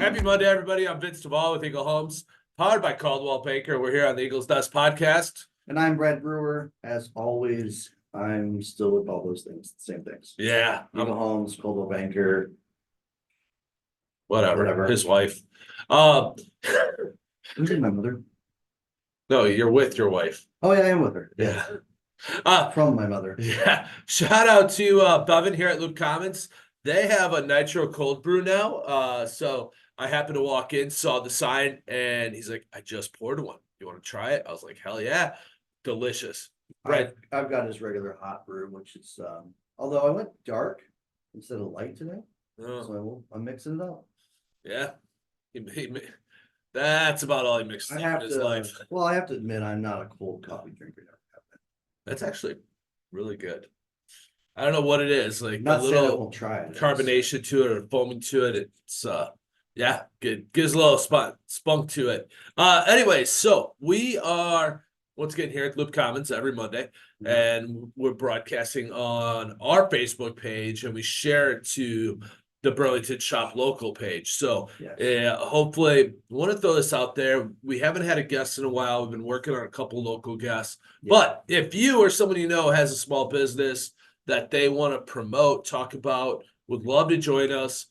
Happy Monday, everybody. I'm Vince Devall with Eagle Homes, powered by Coldwell Banker. We're here on the Eagles Dust podcast. And I'm Brewer. As always, I'm still with all those things, same things. Yeah. Eagle Homes, Coldwell Banker. Whatever. His wife. Who's my mother? No, you're with your wife. Oh, yeah, I am with her. Yeah. From my mother. Yeah. Shout out to Bevan here at Loop Commons. They have a nitro cold brew now. So I happened to walk in, saw the sign, and he's like, I just poured one. You want to try it? I was like, hell yeah. Delicious. Right. I've got his regular hot brew, which is although I went dark instead of light today. Oh. So I'm mixing it up. Yeah. That's about all he mixed in his life. Well, I have to admit I'm not a cold coffee drinker. That's actually really good. I don't know what it is, like Not a little won't try it, carbonation to it or foaming to it. It's yeah, good. Gives a little spunk to it. Anyway, so we are once again here at Loop Commons every Monday, and we're broadcasting on our Facebook page, and we share it to the Burlington Shop Local page. So hopefully we want to throw this out there. We haven't had a guest in a while. We've been working on a couple local guests. But if you or someone you know has a small business that they want to promote, talk about, would love to join us.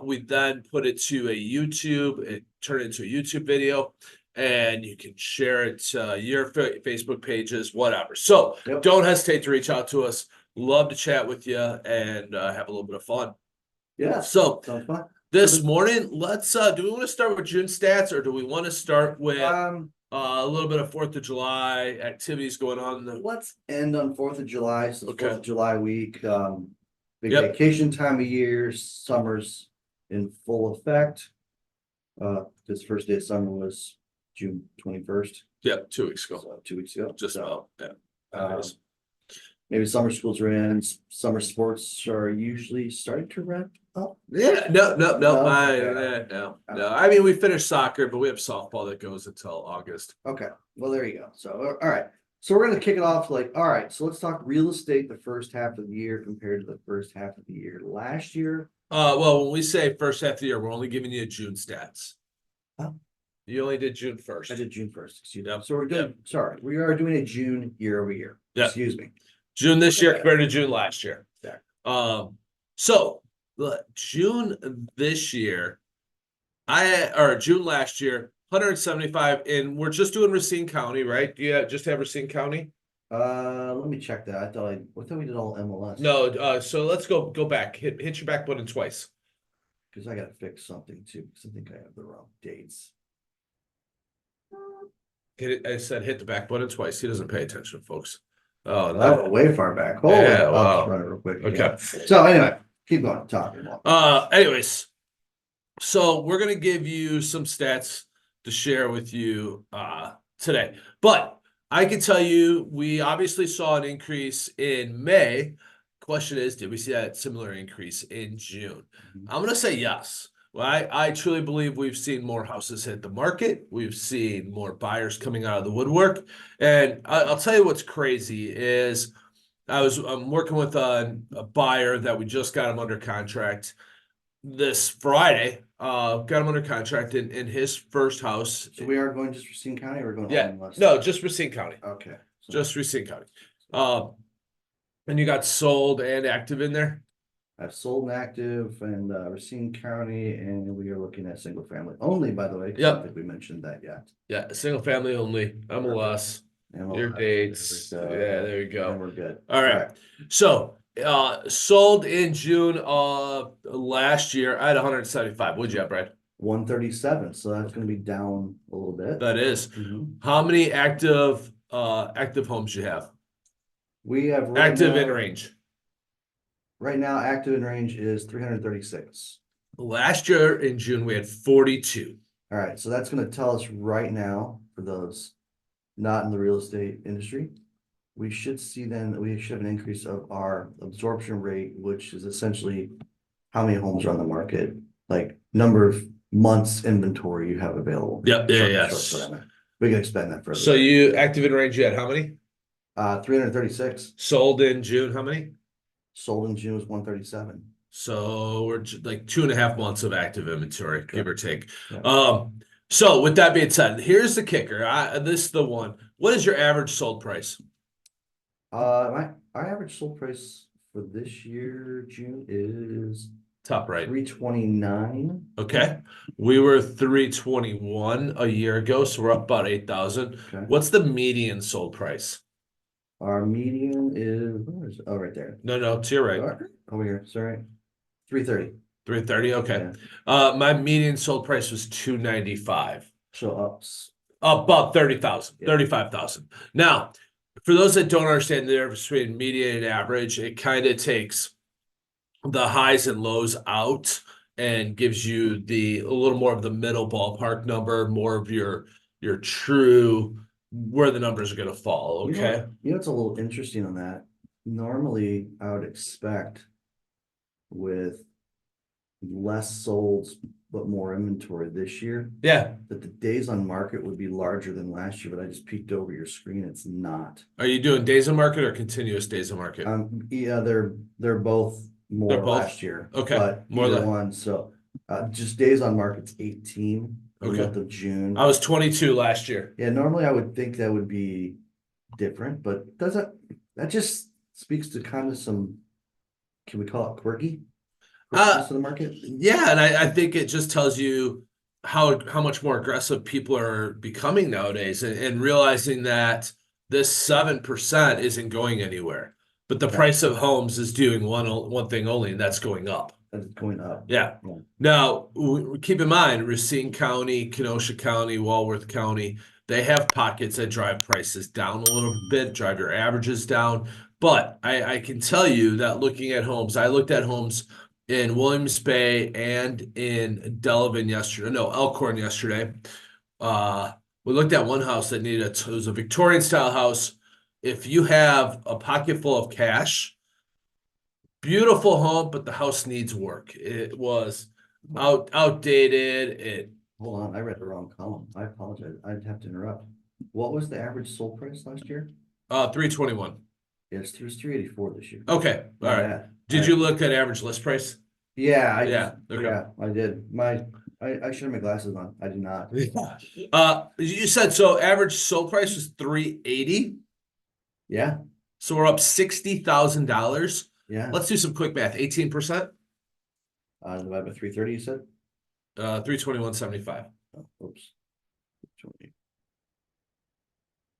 We then put it to a YouTube, turn it into a YouTube video, and you can share it to your Facebook pages, whatever. So don't hesitate to reach out to us. Love to chat with you and have a little bit of fun. Yeah. So this morning, let's do we want to start with June stats, or do we want to start with a little bit of 4th of July activities going on? Let's end on 4th of July. So 4th of July week, big vacation time of year, summer's in full effect. This first day of summer was June 21st. Yep, 2 weeks ago. So 2 weeks ago. Just about, maybe summer schools are in, summer sports are usually starting to wrap up. Yeah, no. I mean, we finished soccer, but we have softball that goes until August. Okay, well, there you go. So, all right. So we're going to kick it off all right, so let's talk real estate the first half of the year compared to the first half of the year last year. Well, when we say first half of the year, we're only giving you June stats. Oh. You only did June 1st. I did June 1st, excuse me. So we're doing, sorry, we are doing a June year over year. Excuse me. June this year compared to June last year. Yeah. So June this year, June last year, 175, and we're just doing Racine County, right? Do you just have Racine County? Let me check that. I thought we did all MLS. No, so let's go back. Hit your back button twice. Because I gotta fix something too, because I think I have the wrong dates. I said hit the back button twice. He doesn't pay attention, folks. Oh, no. Way far back. Hold yeah, on. wow. I'll just run it real quick. Okay. So anyway, keep going. Talking about. Anyways, so we're gonna give you some stats to share with you today. But I can tell you, we obviously saw an increase in May. Question is, did we see that similar increase in June? I'm gonna say yes. Well, I truly believe we've seen more houses hit the market. We've seen more buyers coming out of the woodwork. And I'll tell you what's crazy is I'm working with a buyer that we just got him under contract this Friday. Got him under contract in his first house. So we are going just Racine County, or we're going no, just Racine County. Okay. Just Racine County. And you got sold and active in there? I've sold and active and Racine County, and we are looking at single family only, by the way. I don't think we mentioned that yet. Yeah, single family only. MLS. Your dates. There you go. And we're good. All right. So sold in June of last year. I had 175. What'd you have, Brad? 137. So that's going to be down a little bit. That is. How many active homes you have? We have active in range. Right now, active in range is 336. Last year in June, we had 42. All right. So that's going to tell us right now, for those not in the real estate industry, we should have an increase of our absorption rate, which is essentially how many homes are on the market, like number of months inventory you have available. Yep. We can expand that further. So you active in range, you had how many? 336. Sold in June, how many? Sold in June was 137. So we're like 2.5 months of active inventory, give or take. Yeah. So with that being said, here's the kicker. This is the one. What is your average sold price? My our average sold price for this year, June, is Top right. 329. Okay. We were 321 a year ago, so we're up about 8,000. Okay. What's the median sold price? Our median is, where is it? Oh, right there. No, to your right. Over here, sorry. 330. 330. Okay. Yeah. My median sold price was 295. So About 30,000, Yeah. 35,000. Now, for those that don't understand the difference between median and average, it kind of takes the highs and lows out and gives you the a little more of the middle ballpark number, more of your true where the numbers are going to fall. Okay. It's a little interesting on that. Normally, I would expect with less solds but more inventory this year, Yeah. that the days on market would be larger than last year, but I just peeked over your screen. It's not. Are you doing days on market or continuous days on market? Yeah, they're both more They're both? last year. Okay, But more either than- one, so just days on market's 18 for the Okay. month of June. I was 22 last year. Yeah, normally I would think that would be different, but that just speaks to kind of some, can we call it quirky? Quirkiness of the market? Yeah, and I think it just tells you how much more aggressive people are becoming nowadays and realizing that this 7% isn't going anywhere. But the price of homes is doing one thing only, and that's going up. That's going up. Yeah. Yeah. Now, keep in mind, Racine County, Kenosha County, Walworth County, they have pockets that drive prices down a little bit, drive your averages down. But I can tell you that looking at homes, I looked at homes in Williams Bay and in Delavan yesterday, no, Elkhorn yesterday. We looked at one house that it was a Victorian style house. If you have a pocket full of cash, beautiful home, but the house needs work. It was outdated. Hold on, I read the wrong column. I apologize. I'd have to interrupt. What was the average sold price last year? 321. Yes, it was 384 this year. Okay, all right. bad. Did you look at average list price? Yeah, Okay. I did. I should have my glasses on. I did not. You said so. Average sold price was 380. Yeah, So we're up $60,000. yeah. Let's do some quick math. 18%. Divided by 330, you said? 321.75. Oh, oops.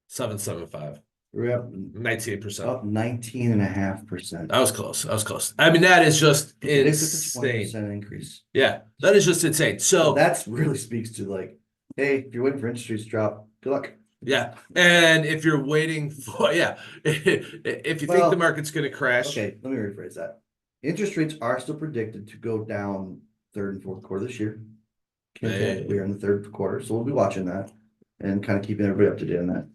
775. We're up 19%. up 19.5%. I was close. I was close. I mean, that is just It's a insane. 20% increase. Yeah, that is just insane. So That really speaks to like, hey, if you're waiting for interest rates to drop, good luck. yeah, and if you're waiting for if you think Well, the market's going to crash, Okay, let me rephrase that. Interest rates are still predicted to go down third and fourth quarter this year. Okay, we are in the third quarter, so we'll be watching that and kind of keeping everybody up to date on that.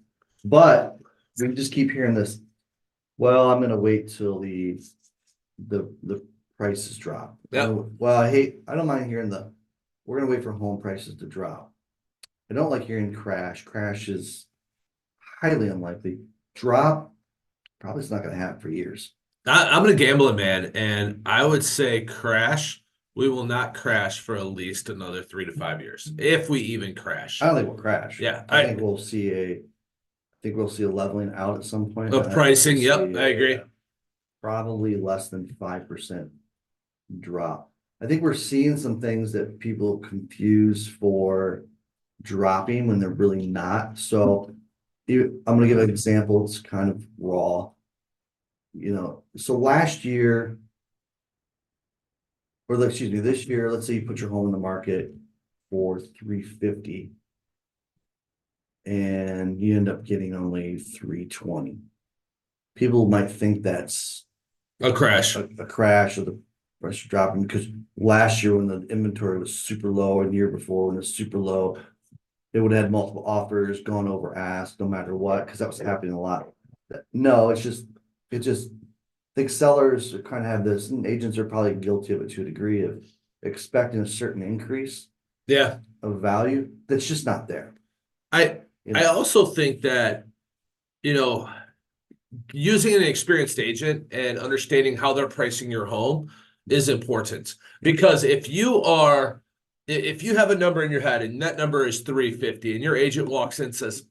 But we just keep hearing this. Well, I'm gonna wait till the prices drop. Yeah. Well, I don't mind hearing we're gonna wait for home prices to drop. I don't like hearing crash. Crash is highly unlikely. Drop, probably it's not gonna happen for years. I'm going to gamble it, man, and I would say crash. We will not crash for at least another 3 to 5 years, if we even crash. I don't think we'll crash. Yeah, I think we'll see a leveling out at some point. Of pricing, yep, I agree. Probably less than 5% drop. I think we're seeing some things that people confuse for dropping when they're really not. So I'm gonna give an example. It's kind of raw. So last year, excuse me, this year, let's say you put your home in the market for 350 and you end up getting only 320. People might think that's A crash. a crash or the price dropping, because last year when the inventory was super low and the year before when it was super low, they would have had multiple offers, gone over ask, no matter what, because that was happening a lot. No, it's just I think sellers kind of have this, and agents are probably guilty of it to a degree, of expecting a certain increase Yeah. of value that's just not there. I also think that, using an experienced agent and understanding how they're pricing your home, is important, because if you have a number in your head and that number is 350 and your agent walks in and says,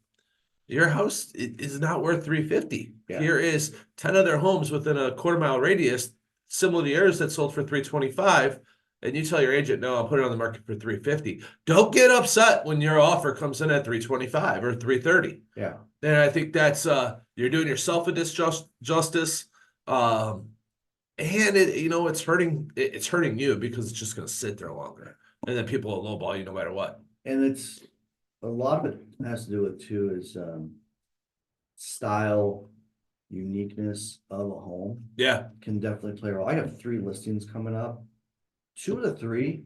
your house is not worth 350. Yeah. Here is 10 other homes within a quarter-mile radius similar to yours that sold for 325, and you tell your agent, no, I'll put it on the market for 350. Don't get upset when your offer comes in at 325 or 330. Yeah. And I think that's you're doing yourself a justice. And it's hurting you, because it's just going to sit there longer, and then people will lowball you no matter what. And it's a lot of it has to do with too is style, uniqueness of a home Yeah. can definitely play a role. I have 3 listings coming up. 2 of the 3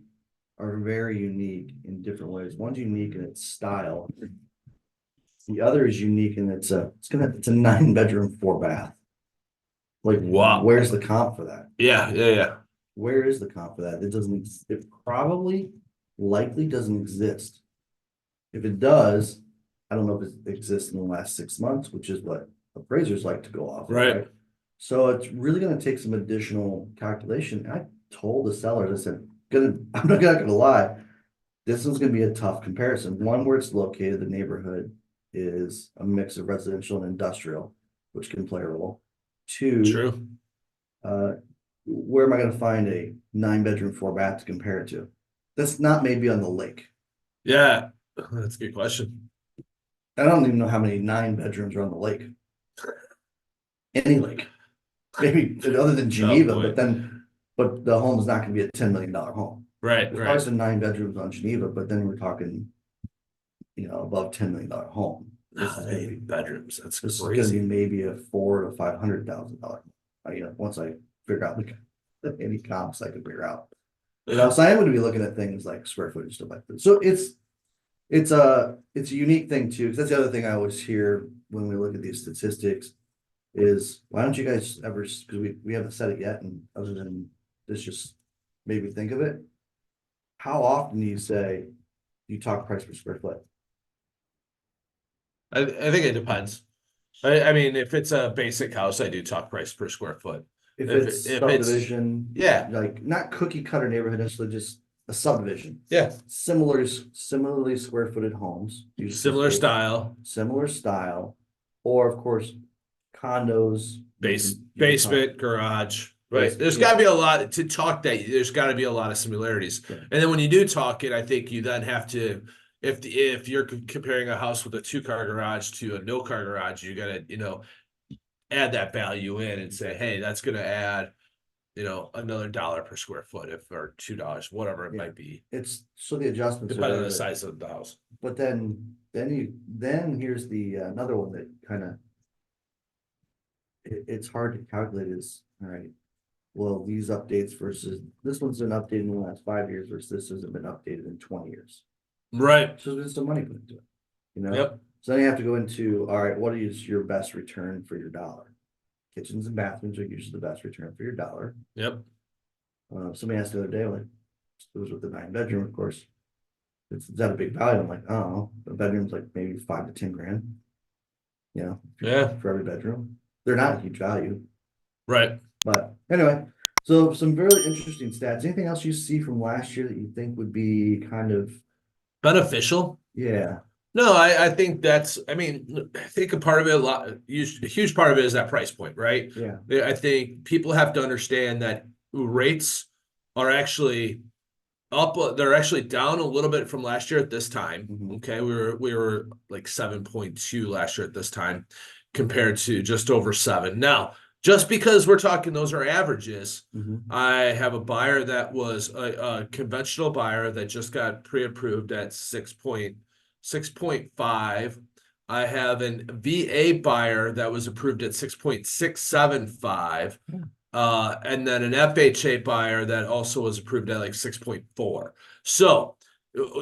are very unique in different ways. One's unique in its style. The other is unique in it's a 9-bedroom, 4-bath. Like, Wow. Where's the comp for that? Yeah. Where is the comp for that? It probably likely doesn't exist. If it does, I don't know if it exists in the last 6 months, which is what appraisers like to go off of, Right. So it's really going to take some additional calculation. I told the sellers, I said, I'm not gonna lie, this one's gonna be a tough comparison. One, where it's located, the neighborhood is a mix of residential and industrial, which can play a role. 2, True. where am I gonna find a 9-bedroom, 4-bath to compare it to? That's not maybe on the lake. Yeah, that's a good question. I don't even know how many 9 bedrooms are on the lake. Any lake. Maybe other than Geneva, but the home's not gonna be a $10 million home. Right. There's probably some 9 bedrooms on Geneva, but then we're talking, above $10 million home. This is gonna be bedrooms. That's This crazy. is gonna be maybe a $400,000 to $500,000. Once I figure out any comps I can figure out. So I am gonna be looking at things like square footage, stuff like that. So it's a unique thing too, because that's the other thing I always hear when we look at these statistics is, why don't you guys ever, because we haven't said it yet, and other than this just made me think of it. How often do you say you talk price per square foot? I think it depends. I mean, if it's a basic house, I do talk price per square foot. If If it's it's- subdivision, Yeah. like not cookie cutter neighborhood, necessarily just a subdivision. Yeah. Similarly square footed homes. Similar style, or of course, condos. Basement, garage. Right. Basement, There's yeah. got to be a lot to talk that. There's got to be a lot of similarities. Yeah. And then when you do talk it, I think you then have to, if you're comparing a house with a 2-car garage to a no-car garage, you got to, add that value in and say, hey, that's going to add, another $1 per square foot, or $2, whatever it Yeah. might be, It's so the adjustments are depending on there, the size of the house. but then here's the another one that kind of it's hard to calculate is, all right, well, these updates versus this one's been updated in the last 5 years versus this hasn't been updated in 20 years. Right. So there's some money put into it, Yep. So then you have to go into, all right, what is your best return for your dollar? Kitchens and bathrooms are usually the best return for your dollar. Yep. Somebody asked the other day, like, it was with the 9-bedroom, of course. Is that a big value? I'm like, I don't know. The bedroom's like maybe 5 to 10 grand. Yeah. For every bedroom. They're not a huge value. Right. But anyway, so some very interesting stats. Anything else you see from last year that you think would be kind of Beneficial? Yeah. No, I think I think a part of it, a huge part of it is that price point, right? Yeah. I think people have to understand that rates are actually up. They're actually down a little bit from last year at this time. Mhm. Okay. We were like 7.2 last year at this time compared to just over 7. Now, just because we're talking, those are averages. Mhm. I have a buyer that was a conventional buyer that just got pre-approved at 6.5. I have an VA buyer that was approved at 6.675. And then an FHA buyer that also was approved at like 6.4. So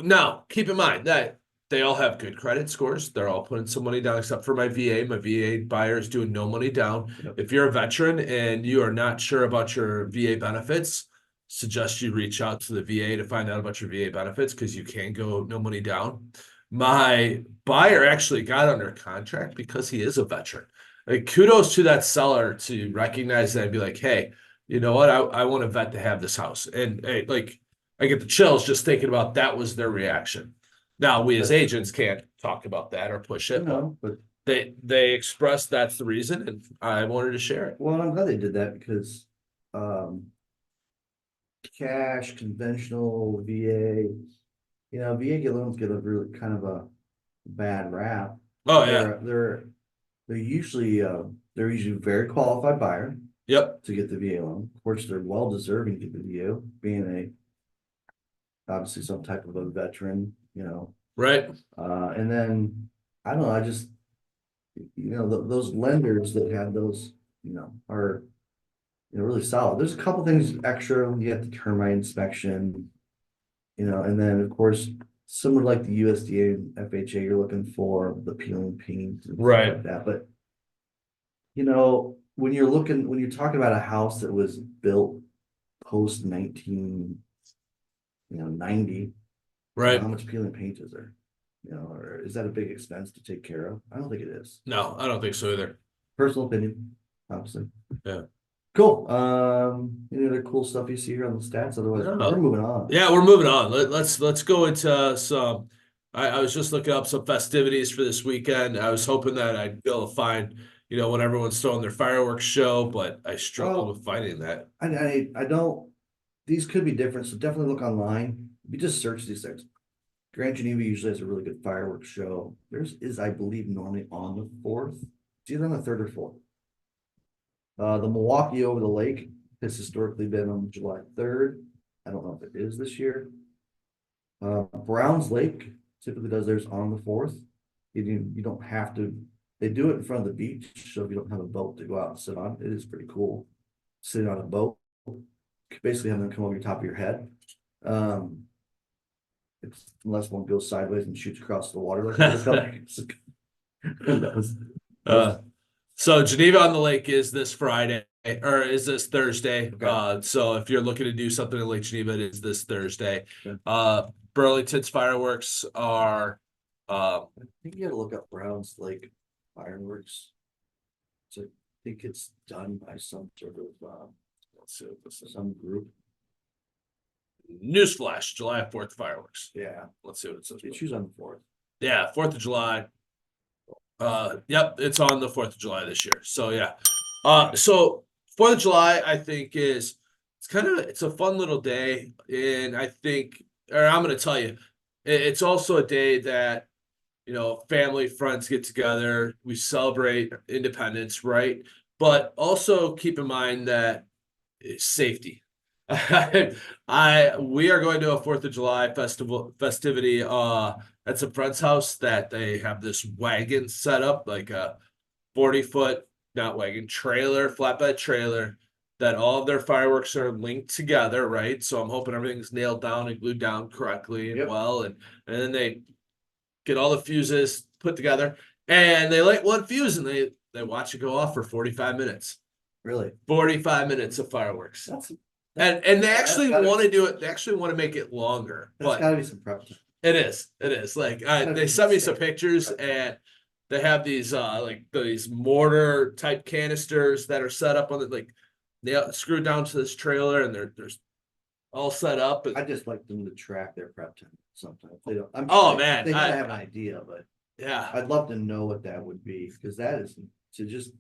now keep in mind that they all have good credit scores. They're all putting some money down, except for my VA. My VA buyer is doing no money down. Yep. If you're a veteran and you are not sure about your VA benefits, suggest you reach out to the VA to find out about your VA benefits, because you can go no money down. My buyer actually got under contract because he is a veteran. Like, kudos to that seller to recognize that and be like, hey, you know what, I want a vet to have this house. And hey, like I get the chills just thinking about that was their reaction. Now we as agents can't talk about that or push it, but No, but they expressed that's the reason, and I wanted to share it. well, I'm glad they did that because um cash, conventional VA, VA loans get a really kind of a bad rap. Oh yeah. They're usually very qualified buyer Yep. to get the VA loan. Of course, they're well deserving to get the VA, being obviously some type of a veteran, Right. and then I don't know, I just those lenders that have those, are really solid. There's a couple things extra. You have the termite inspection, and then of course, similar like the USDA and FHA, you're looking for the peeling paint and stuff Right. like that. But when you're talking about a house that was built post 1990, Right. how much peeling paint is there? Or is that a big expense to take care of? I don't think it is. No, I don't think so either. Personal opinion, obviously. Yeah. Cool. Any other cool stuff you see here on the stats? Otherwise, No. we're moving on. Yeah, we're moving on. Let's go into some. I was just looking up some festivities for this weekend. I was hoping that I'd be able to find, when everyone's throwing their fireworks show, but I struggled with finding that. I don't. These could be different, so definitely look online. If you just search these things. Grand Geneva usually has a really good fireworks show. Theirs is, I believe, normally on the 4th. It's either on the 3rd or 4th. The Milwaukee over the lake has historically been on July 3rd. I don't know if it is this year. Browns Lake typically does theirs on the 4th. You don't have to. They do it in front of the beach, so if you don't have a boat to go out and sit on, it is pretty cool. Sitting on a boat, basically having them come over the top of your head. Unless one goes sideways and shoots across the water like that was. So Geneva on the Lake is this Friday, or is this Thursday. Okay. So if you're looking to do something in Lake Geneva, it is this Thursday. Okay. Burlington's fireworks are I think you gotta look up Browns Lake fireworks. So I think it's done by some sort of let's see what this is. some group. Newsflash, July 4th fireworks. Yeah. Let's see what it says. They choose on the 4th. Yeah, 4th of July. Yep, it's on the 4th of July this year. So yeah. So 4th of July, I think it's a fun little day. And I think, or I'm gonna tell you, it's also a day that, family, friends get together, we celebrate independence, right? But also keep in mind that it's safety. We are going to a 4th of July festivity at some friend's house that they have this wagon set up, like a 40-foot, not wagon, trailer, flatbed trailer, that all of their fireworks are linked together, right? So I'm hoping everything's nailed down and glued down correctly and well, and then they get all the fuses put together, and they light one fuse and they watch it go off for 45 minutes. Really? 45 minutes of fireworks. And they actually want to do it. They actually want to make it longer. There's gotta be some prep time. It is. It is. Like they sent me some pictures, and they have these these mortar type canisters that are set up on they screwed down to this trailer, and they're all set up. I just like them to track their prep time sometimes. They don't. Man, they gotta have an idea, but yeah, I'd love to know what that would be, because that is to just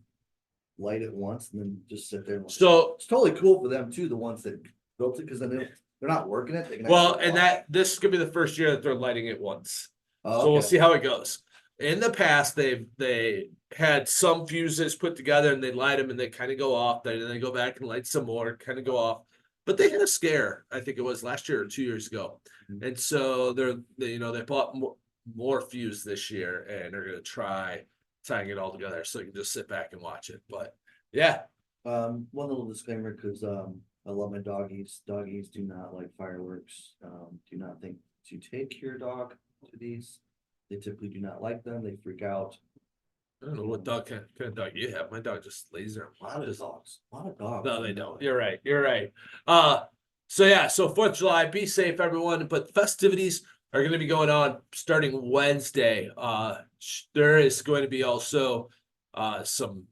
light it once and then just sit there. So it's totally cool for them too, the ones that built it, because then they're not working it. They can this could be the first year that they're lighting it once. Oh, so we'll see how it goes. In the past, they had some fuses put together and they light them and they kind of go off. Then they go back and light some more, kind of go off. But they had a scare, I think it was last year or 2 years ago, and so they bought more fuse this year, and they're gonna try tying it all together so you can just sit back and watch it. But yeah. One little disclaimer, because I love my doggies. Doggies do not like fireworks. Do not think to take your dog to these. They typically do not like them. They freak out. I don't know what kind of dog you have. My dog just lays there. A lot of dogs. No, they don't. You're right. So yeah, so 4th of July, be safe, everyone. But festivities are going to be going on starting Wednesday. There is going to be also some,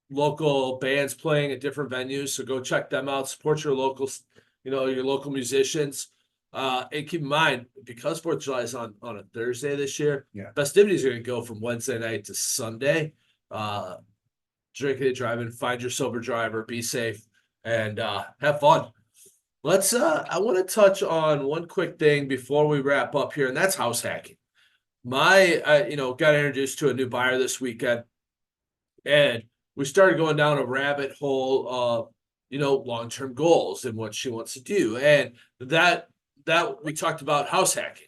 local bands playing at different venues, so go check them out. Support your locals, your local musicians. And keep in mind, because 4th of July is on a Thursday this year, Yeah. festivities are going to go from Wednesday night to Sunday. Drinking and driving, find your sober driver, be safe, and have fun. I want to touch on one quick thing before we wrap up here, and that's house hacking. Got introduced to a new buyer this weekend, and we started going down a rabbit hole of, long-term goals and what she wants to do. And that we talked about house hacking.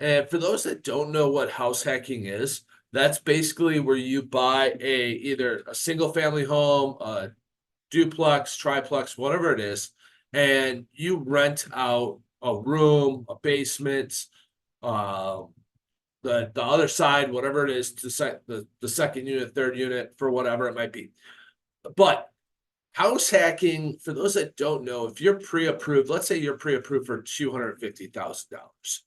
And for those that don't know what house hacking is, that's basically where you buy either a single family home, a duplex, triplex, whatever it is, and you rent out a room, a basement, uh, the other side, whatever it is, to the second unit, third unit, for whatever it might be. But house hacking, for those that don't know, if you're pre-approved, let's say you're pre-approved for $250,000.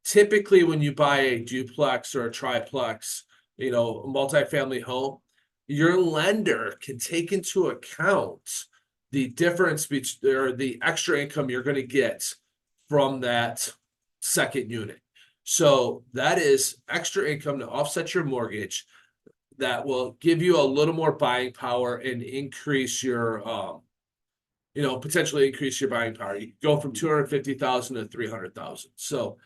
Typically, when you buy a duplex or a triplex, a multifamily home, your lender can take into account the difference between, or the extra income you're going to get from that second unit. So that is extra income to offset your mortgage that will give you a little more buying power and increase your, potentially increase your buying power. You go from 250,000 to 300,000. So,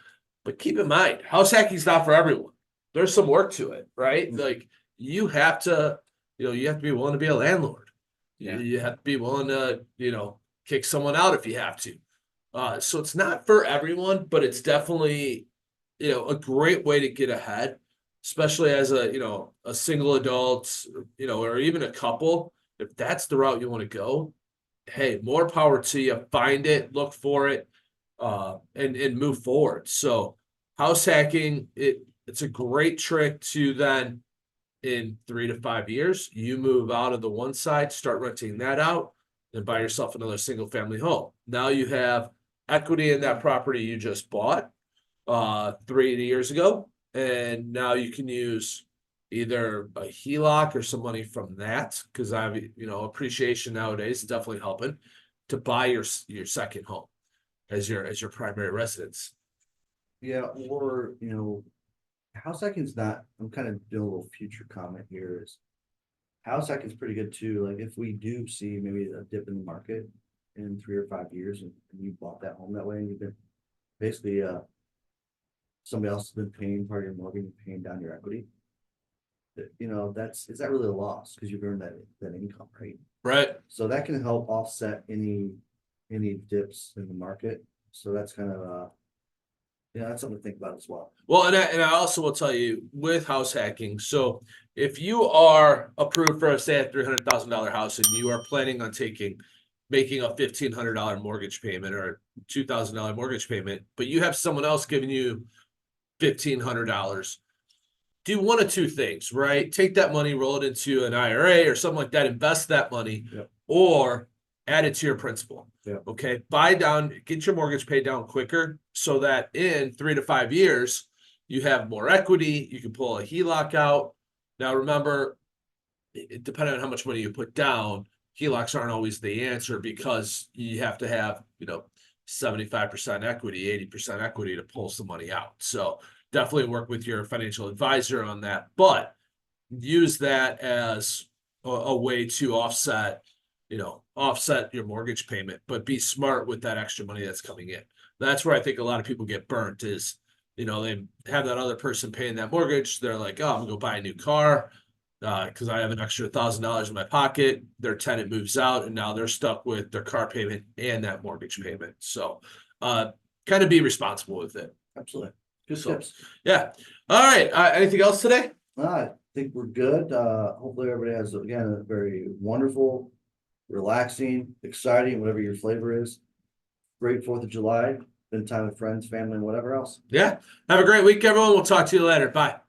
but keep in mind, house hacking is not for everyone. There's some work to it, right? Like you have to be willing to be a landlord. Yeah. You have to be willing to, kick someone out if you have to. So it's not for everyone, but it's definitely, a great way to get ahead, especially as a single adult, or even a couple. If that's the route you want to go, hey, more power to you. Find it, look for it, and move forward. So house hacking, it's a great trick to then, in 3 to 5 years, you move out of the one side, start renting that out, and buy yourself another single family home. Now you have equity in that property you just bought 3 years ago, and now you can use either a HELOC or some money from that, because appreciation nowadays is definitely helping, to buy your second home as your primary residence. Yeah, or, house hacking's not, I'm kind of doing a little future comment here is house hacking's pretty good too. Like if we do see maybe a dip in the market in 3 or 5 years and you bought that home that way and you've been basically, somebody else has been paying part of your mortgage and paying down your equity. Is that really a loss? Because you've earned that income, right? Right. So that can help offset any dips in the market. So that's kind of that's something to think about as well. Well, and I also will tell you with house hacking. So if you are approved for say a $300,000 house and you are planning on making a $1,500 mortgage payment or $2,000 mortgage payment, but you have someone else giving you $1,500, do one of two things, right? Take that money, roll it into an IRA or something like that, invest that money, Yep. or add it to your principal. Yep. Okay. Get your mortgage paid down quicker so that in 3 to 5 years, you have more equity. You can pull a HELOC out. Now, remember, depending on how much money you put down, HELOCs aren't always the answer because you have to have, 75% equity, 80% equity to pull some money out. So definitely work with your financial advisor on that, but use that as a way to offset your mortgage payment, but be smart with that extra money that's coming in. That's where I think a lot of people get burnt is, they have that other person paying that mortgage. They're like, oh, I'm gonna go buy a new car because I have an extra $1,000 in my pocket. Their tenant moves out and now they're stuck with their car payment and that mortgage payment. So kind of be responsible with it. Absolutely. Good So, tips. yeah. All right. Anything else today? I think we're good. Hopefully everybody has, again, a very wonderful, relaxing, exciting, whatever your flavor is. Great 4th of July. Spend time with friends, family, and whatever else. Yeah. Have a great week, everyone. We'll talk to you later. Bye.